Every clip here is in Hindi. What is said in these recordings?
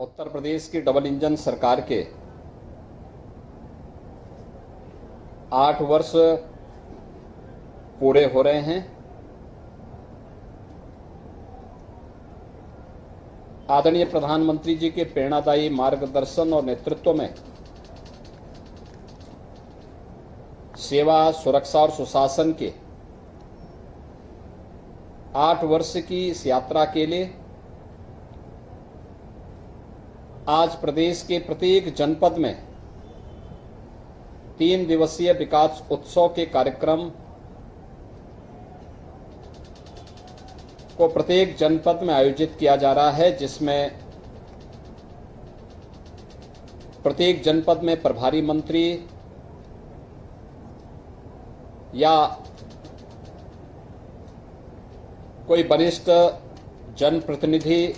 उत्तर प्रदेश की डबल इंजन सरकार के 8 वर्ष पूरे हो रहे हैं। आदरणीय प्रधानमंत्री जी के प्रेरणादायी मार्गदर्शन और नेतृत्व में सेवा, सुरक्षा और सुशासन के 8 वर्ष की इस यात्रा के लिए आज प्रदेश के प्रत्येक जनपद में 3 दिवसीय विकास उत्सव के कार्यक्रम को प्रत्येक जनपद में आयोजित किया जा रहा है, जिसमें प्रत्येक जनपद में प्रभारी मंत्री या कोई वरिष्ठ जनप्रतिनिधि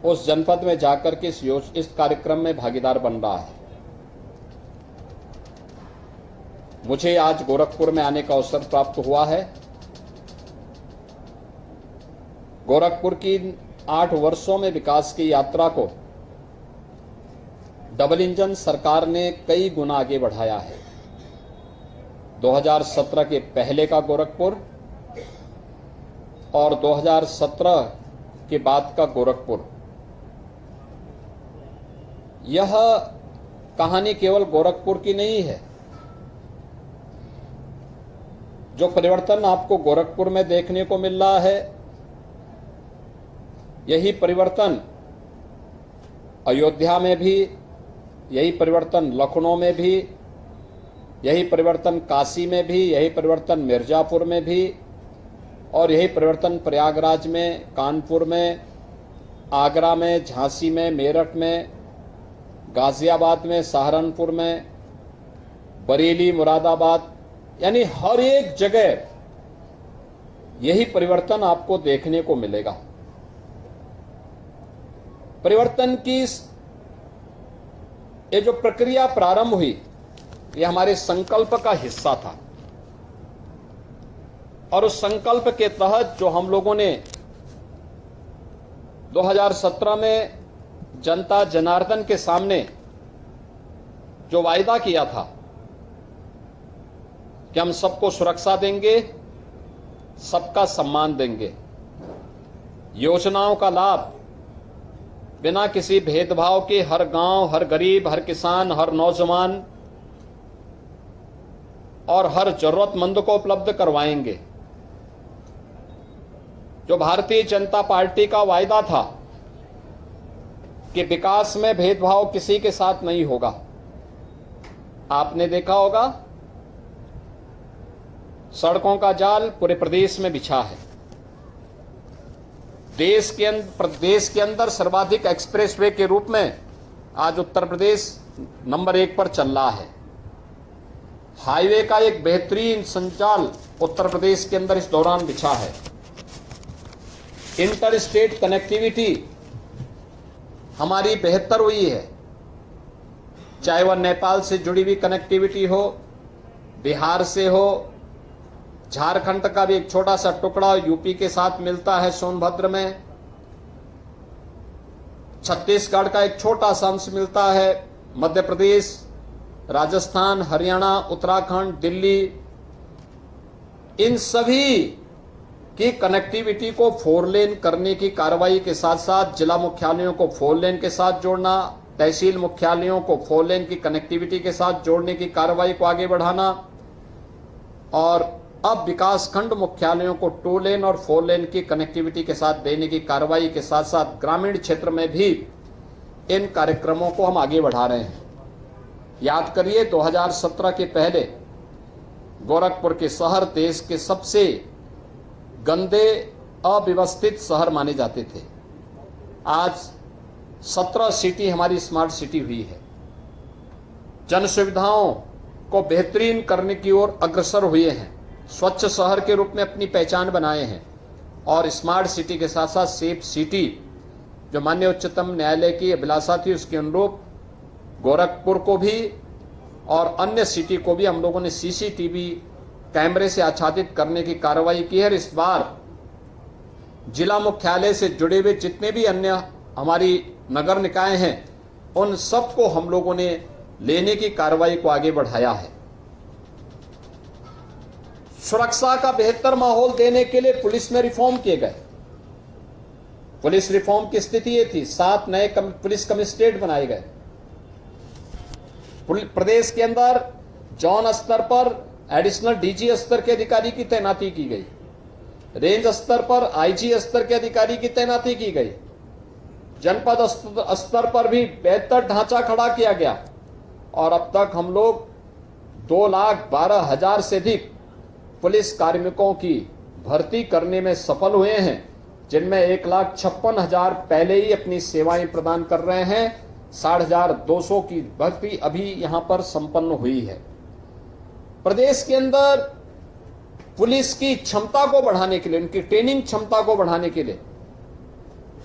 उस जनपद में जाकर के इस कार्यक्रम में भागीदार बन रहा है। मुझे आज गोरखपुर में आने का अवसर प्राप्त हुआ है। गोरखपुर की 8 वर्षों में विकास की यात्रा को डबल इंजन सरकार ने कई गुना आगे बढ़ाया है। 2017 के पहले का गोरखपुर और 2017 के बाद का गोरखपुर, यह कहानी केवल गोरखपुर की नहीं है। जो परिवर्तन आपको गोरखपुर में देखने को मिल रहा है, यही परिवर्तन अयोध्या में भी, यही परिवर्तन लखनऊ में भी, यही परिवर्तन काशी में भी, यही परिवर्तन मिर्जापुर में भी और यही परिवर्तन प्रयागराज में, कानपुर में, आगरा में, झांसी में, मेरठ में, गाजियाबाद में, सहारनपुर में, बरेली, मुरादाबाद, यानी हर एक जगह यही परिवर्तन आपको देखने को मिलेगा। परिवर्तन की ये जो प्रक्रिया प्रारंभ हुई, ये हमारे संकल्प का हिस्सा था और उस संकल्प के तहत जो हम लोगों ने 2017 में जनता जनार्दन के सामने जो वायदा किया था कि हम सबको सुरक्षा देंगे, सबका सम्मान देंगे, योजनाओं का लाभ बिना किसी भेदभाव के हर गांव, हर गरीब, हर किसान, हर नौजवान और हर जरूरतमंद को उपलब्ध करवाएंगे। जो भारतीय जनता पार्टी का वायदा था कि विकास में भेदभाव किसी के साथ नहीं होगा, आपने देखा होगा सड़कों का जाल पूरे प्रदेश में बिछा है। देश के अंदर सर्वाधिक एक्सप्रेसवे के रूप में आज उत्तर प्रदेश नंबर 1 पर चल रहा है। हाईवे का एक बेहतरीन संचाल उत्तर प्रदेश के अंदर इस दौरान बिछा है। इंटर स्टेट कनेक्टिविटी हमारी बेहतर हुई है, चाहे वह नेपाल से जुड़ी हुई कनेक्टिविटी हो, बिहार से हो, झारखंड का भी एक छोटा सा टुकड़ा यूपी के साथ मिलता है सोनभद्र में, छत्तीसगढ़ का एक छोटा सा अंश मिलता है, मध्य प्रदेश, राजस्थान, हरियाणा, उत्तराखंड, दिल्ली, इन सभी की कनेक्टिविटी को 4 लेन करने की कार्रवाई के साथ साथ जिला मुख्यालयों को 4 लेन के साथ जोड़ना, तहसील मुख्यालयों को 4 लेन की कनेक्टिविटी के साथ जोड़ने की कार्रवाई को आगे बढ़ाना और अब विकासखंड मुख्यालयों को 2 लेन और 4 लेन की कनेक्टिविटी के साथ देने की कार्रवाई के साथ साथ ग्रामीण क्षेत्र में भी इन कार्यक्रमों को हम आगे बढ़ा रहे हैं। याद करिए 2017 के पहले गोरखपुर के शहर देश के सबसे गंदे, अव्यवस्थित शहर माने जाते थे। आज 17 सिटी हमारी स्मार्ट सिटी हुई है। जन सुविधाओं को बेहतरीन करने की ओर अग्रसर हुए हैं, स्वच्छ शहर के रूप में अपनी पहचान बनाए हैं और स्मार्ट सिटी के साथ साथ सेफ सिटी, जो माननीय उच्चतम न्यायालय की अभिलाषा थी, उसके अनुरूप गोरखपुर को भी और अन्य सिटी को भी हम लोगों ने सीसीटीवी कैमरे से आच्छादित करने की कार्रवाई की है। इस बार जिला मुख्यालय से जुड़े हुए जितने भी अन्य हमारी नगर निकाय हैं, उन सबको हम लोगों ने लेने की कार्रवाई को आगे बढ़ाया है। सुरक्षा का बेहतर माहौल देने के लिए पुलिस में रिफॉर्म किए गए। पुलिस रिफॉर्म की स्थिति ये थी, 7 नए पुलिस कमिश्नरेट बनाए गए। प्रदेश के अंदर जोन स्तर पर एडिशनल डीजी स्तर के अधिकारी की तैनाती की गई, रेंज स्तर पर आईजी स्तर के अधिकारी की तैनाती की गई, जनपद स्तर पर भी बेहतर ढांचा खड़ा किया गया और अब तक हम लोग 2,12,000 से अधिक पुलिस कार्मिकों की भर्ती करने में सफल हुए हैं, जिनमें 1,56,000 पहले ही अपनी सेवाएं प्रदान कर रहे हैं। 60,200 की भर्ती अभी यहां पर संपन्न हुई है। प्रदेश के अंदर पुलिस की क्षमता को बढ़ाने के लिए, उनकी ट्रेनिंग क्षमता को बढ़ाने के लिए,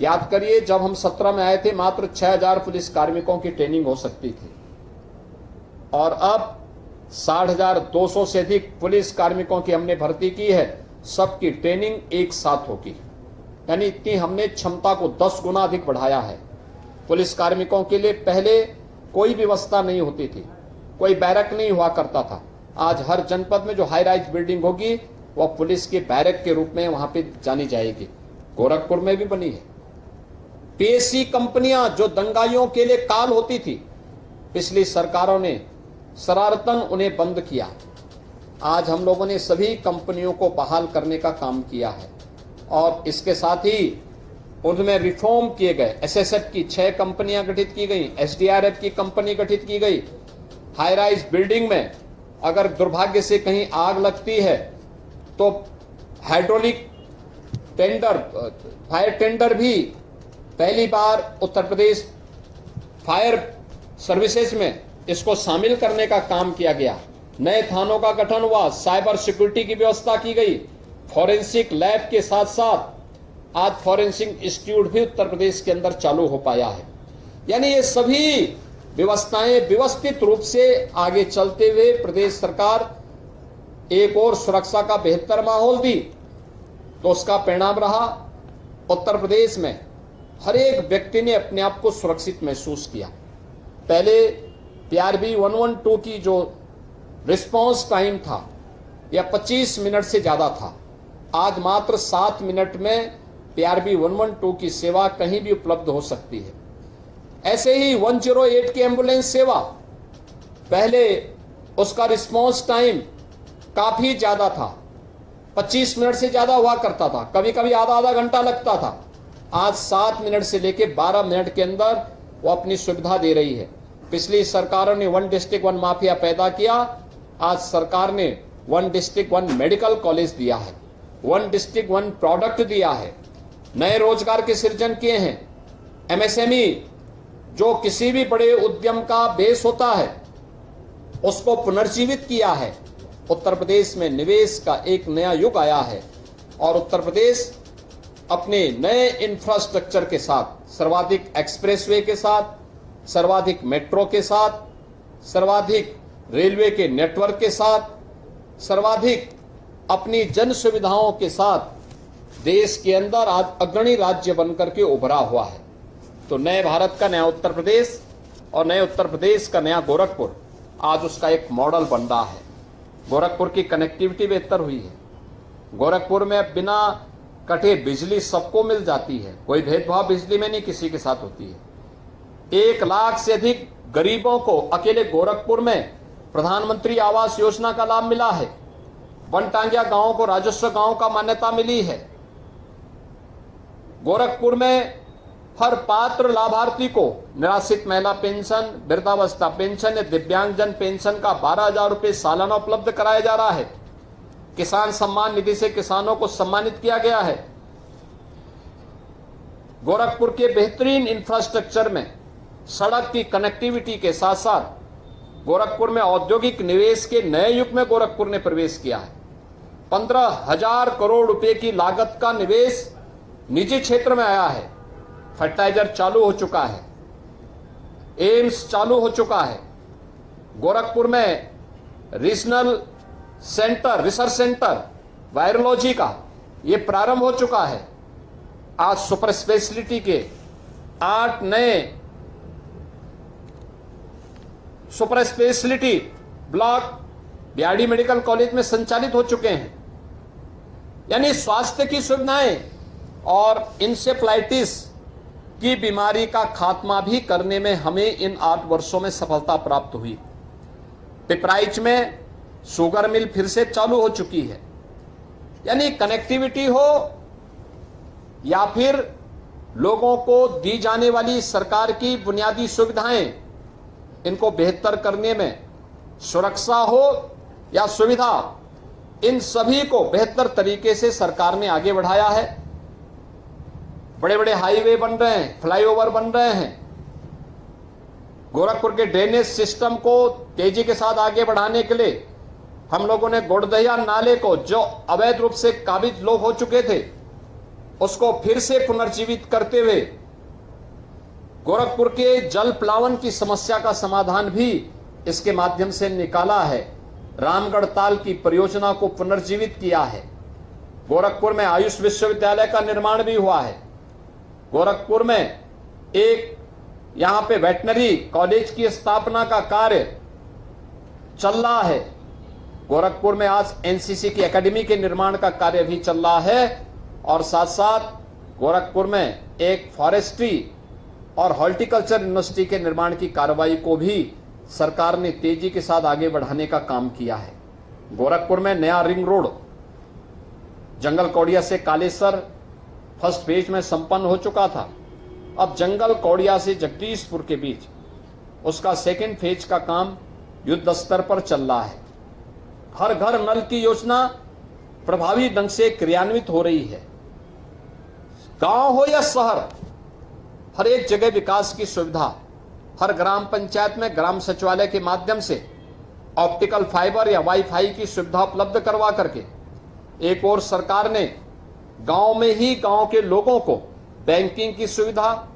याद करिए जब हम 17 में आए थे मात्र 6,000 पुलिस कार्मिकों की ट्रेनिंग हो सकती थी और अब 60,200 से अधिक पुलिस कार्मिकों की हमने भर्ती की है। सबकी ट्रेनिंग एक साथ होगी, यानी इतनी हमने क्षमता को 10 गुना अधिक बढ़ाया है। पुलिस कार्मिकों के लिए पहले कोई व्यवस्था नहीं होती थी, कोई बैरक नहीं हुआ करता था। आज हर जनपद में जो हाई राइज बिल्डिंग होगी वह पुलिस के बैरक के रूप में वहां पे जानी जाएगी। गोरखपुर में भी बनी है। पीएससी कंपनियां जो दंगाइयों के लिए काल होती थी, पिछली सरकारों ने शरारतन उन्हें बंद किया। आज हम लोगों ने सभी कंपनियों को बहाल करने का काम किया है और इसके साथ ही उनमें रिफॉर्म किए गए। एसएसएफ की 6 कंपनियां गठित की गई, एसडीआरएफ की कंपनी गठित की गई। हाई राइज बिल्डिंग में अगर दुर्भाग्य से कहीं आग लगती है तो हाइड्रोलिक टेंडर, फायर टेंडर भी पहली बार उत्तर प्रदेश फायर सर्विसेज में इसको शामिल करने का काम किया गया। नए थानों का गठन हुआ, साइबर सिक्योरिटी की व्यवस्था की गई। फॉरेंसिक लैब के साथ साथ आज फॉरेंसिक इंस्टीट्यूट भी उत्तर प्रदेश के अंदर चालू हो पाया है। यानी ये सभी व्यवस्थाएं व्यवस्थित रूप से आगे चलते हुए प्रदेश सरकार एक और सुरक्षा का बेहतर माहौल दी, तो उसका परिणाम रहा उत्तर प्रदेश में हर एक व्यक्ति ने अपने आप को सुरक्षित महसूस किया। पहले PRB 112 की जो रिस्पांस टाइम था यह 25 मिनट से ज्यादा था, आज मात्र 7 मिनट में PRB 112 की सेवा कहीं भी उपलब्ध हो सकती है। ऐसे ही 108 की एम्बुलेंस सेवा, पहले उसका रिस्पांस टाइम काफी ज्यादा था, 25 मिनट से ज्यादा हुआ करता था, कभी कभी आधा घंटा लगता था। आज 7 मिनट से लेकर 12 मिनट के अंदर वो अपनी सुविधा दे रही है। पिछली सरकारों ने 1 डिस्ट्रिक्ट 1 माफिया पैदा किया, आज सरकार ने 1 डिस्ट्रिक्ट 1 मेडिकल कॉलेज दिया है, 1 डिस्ट्रिक्ट 1 प्रोडक्ट दिया है, नए रोजगार के सृजन किए हैं। MSME जो किसी भी बड़े उद्यम का बेस होता है उसको पुनर्जीवित किया है। उत्तर प्रदेश में निवेश का एक नया युग आया है और उत्तर प्रदेश अपने नए इंफ्रास्ट्रक्चर के साथ, सर्वाधिक एक्सप्रेसवे के साथ, सर्वाधिक मेट्रो के साथ, सर्वाधिक रेलवे के नेटवर्क के साथ, सर्वाधिक अपनी जन सुविधाओं के साथ देश के अंदर आज अग्रणी राज्य बनकर के उभरा हुआ है। तो नए भारत का नया उत्तर प्रदेश और नए उत्तर प्रदेश का नया गोरखपुर आज उसका एक मॉडल बन रहा है। गोरखपुर की कनेक्टिविटी बेहतर हुई है। गोरखपुर में बिना कटे बिजली सबको मिल जाती है, कोई भेदभाव बिजली में नहीं किसी के साथ होती है। 1 लाख से अधिक गरीबों को अकेले गोरखपुर में प्रधानमंत्री आवास योजना का लाभ मिला है। वनटांगिया गांवों को राजस्व गांव का मान्यता मिली है। गोरखपुर में हर पात्र लाभार्थी को निराश्रित महिला पेंशन, वृद्धावस्था पेंशन या दिव्यांगजन पेंशन का 12,000 रुपये सालाना उपलब्ध कराया जा रहा है। किसान सम्मान निधि से किसानों को सम्मानित किया गया है। गोरखपुर के बेहतरीन इंफ्रास्ट्रक्चर में सड़क की कनेक्टिविटी के साथ साथ गोरखपुर में औद्योगिक निवेश के नए युग में गोरखपुर ने प्रवेश किया है। 15,000 करोड़ रुपए की लागत का निवेश निजी क्षेत्र में आया है। फर्टिलाइजर चालू हो चुका है, एम्स चालू हो चुका है। गोरखपुर में regional centre, research centre virology का ये प्रारंभ हो चुका है। आज सुपर स्पेशलिटी के 8 नए super speciality block BRD medical college में संचालित हो चुके हैं। यानी स्वास्थ्य की सुविधाएं और इंसेफ्लाइटिस की बीमारी का खात्मा भी करने में हमें इन 8 वर्षों में सफलता प्राप्त हुई। पिपराइच में शुगर मिल फिर से चालू हो चुकी है। यानी कनेक्टिविटी हो या फिर लोगों को दी जाने वाली सरकार की बुनियादी सुविधाएं, इनको बेहतर करने में सुरक्षा हो या सुविधा, इन सभी को बेहतर तरीके से सरकार ने आगे बढ़ाया है। बड़े बड़े हाईवे बन रहे हैं, फ्लाईओवर बन रहे हैं। गोरखपुर के ड्रेनेज सिस्टम को तेजी के साथ आगे बढ़ाने के लिए हम लोगों ने गोड़दहिया नाले को, जो अवैध रूप से काबिज लोग हो चुके थे, उसको फिर से पुनर्जीवित करते हुए गोरखपुर के जल प्लावन की समस्या का समाधान भी इसके माध्यम से निकाला है। रामगढ़ ताल की परियोजना को पुनर्जीवित किया है। गोरखपुर में आयुष विश्वविद्यालय का निर्माण भी हुआ है। गोरखपुर में एक यहां पे वेटनरी कॉलेज की स्थापना का कार्य चल रहा है। गोरखपुर में आज एनसीसी की एकेडमी के निर्माण का कार्य भी चल रहा है और साथ साथ गोरखपुर में एक फॉरेस्ट्री और हॉर्टिकल्चर यूनिवर्सिटी के निर्माण की कार्रवाई को भी सरकार ने तेजी के साथ आगे बढ़ाने का काम किया है। गोरखपुर में नया रिंग रोड जंगल कौड़िया से कालेसर फर्स्ट फेज में संपन्न हो चुका था। अब जंगल कौड़िया से जगदीशपुर के बीच उसका सेकेंड फेज का काम युद्ध स्तर पर चल रहा है। हर घर नल की योजना प्रभावी ढंग से क्रियान्वित हो रही है। गांव हो या शहर, हर एक जगह विकास की सुविधा, हर ग्राम पंचायत में ग्राम सचिवालय के माध्यम से ऑप्टिकल फाइबर या वाईफाई की सुविधा उपलब्ध करवा करके एक और सरकार ने गांव में ही गांव के लोगों को बैंकिंग की सुविधा,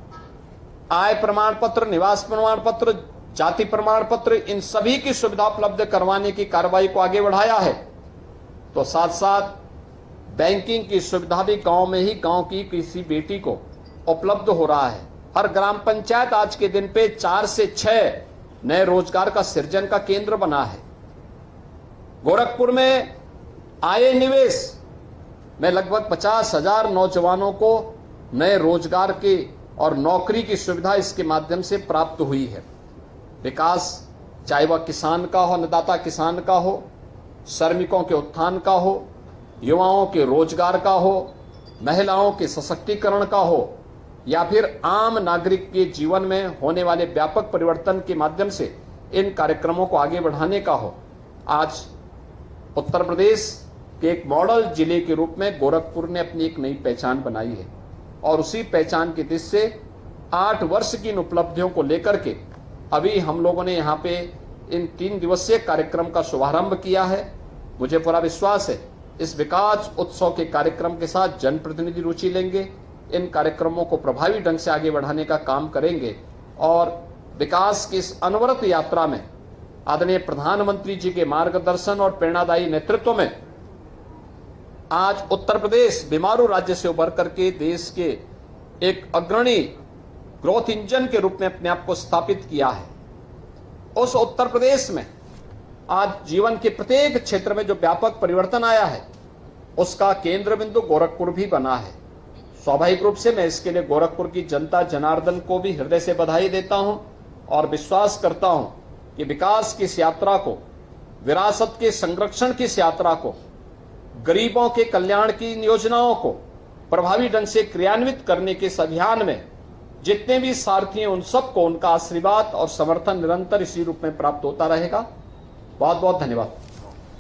आय प्रमाण पत्र, निवास प्रमाण पत्र, जाति प्रमाण पत्र, इन सभी की सुविधा उपलब्ध करवाने की कार्रवाई को आगे बढ़ाया है। तो साथ साथ बैंकिंग की सुविधा भी गांव में ही गांव की किसी बेटी को उपलब्ध हो रहा है। हर ग्राम पंचायत आज के दिन पे 4 से 6 नए रोजगार का सृजन का केंद्र बना है। गोरखपुर में आए निवेश में लगभग 50,000 नौजवानों को नए रोजगार के और नौकरी की सुविधा इसके माध्यम से प्राप्त हुई है। विकास चाहे वह किसान का हो, अन्नदाता किसान का हो, श्रमिकों के उत्थान का हो, युवाओं के रोजगार का हो, महिलाओं के सशक्तिकरण का हो, या फिर आम नागरिक के जीवन में होने वाले व्यापक परिवर्तन के माध्यम से इन कार्यक्रमों को आगे बढ़ाने का हो। आज उत्तर प्रदेश के एक मॉडल जिले के रूप में गोरखपुर ने अपनी एक नई पहचान बनाई है और उसी पहचान की दिशा से 8 वर्ष की इन उपलब्धियों को लेकर के अभी हम लोगों ने यहाँ पे इन 3 दिवसीय कार्यक्रम का शुभारंभ किया है। मुझे पूरा विश्वास है इस विकास उत्सव के कार्यक्रम के साथ जनप्रतिनिधि रुचि लेंगे, इन कार्यक्रमों को प्रभावी ढंग से आगे बढ़ाने का काम करेंगे और विकास की इस अनवरत यात्रा में आदरणीय प्रधानमंत्री जी के मार्गदर्शन और प्रेरणादायी नेतृत्व में आज उत्तर प्रदेश बीमारू राज्य से उभर करके देश के एक अग्रणी ग्रोथ इंजन के रूप में अपने आप को स्थापित किया है। उस उत्तर प्रदेश में आज जीवन के प्रत्येक क्षेत्र में जो व्यापक परिवर्तन आया है उसका केंद्र बिंदु गोरखपुर भी बना है। स्वाभाविक रूप से मैं इसके लिए गोरखपुर की जनता जनार्दन को भी हृदय से बधाई देता हूं और विश्वास करता हूं कि विकास की इस यात्रा को, विरासत के संरक्षण की इस यात्रा को, गरीबों के कल्याण की योजनाओं को प्रभावी ढंग से क्रियान्वित करने के इस अभियान में जितने भी सारथी हैं उन सबको उनका आशीर्वाद और समर्थन निरंतर इसी रूप में प्राप्त होता रहेगा। बहुत बहुत धन्यवाद।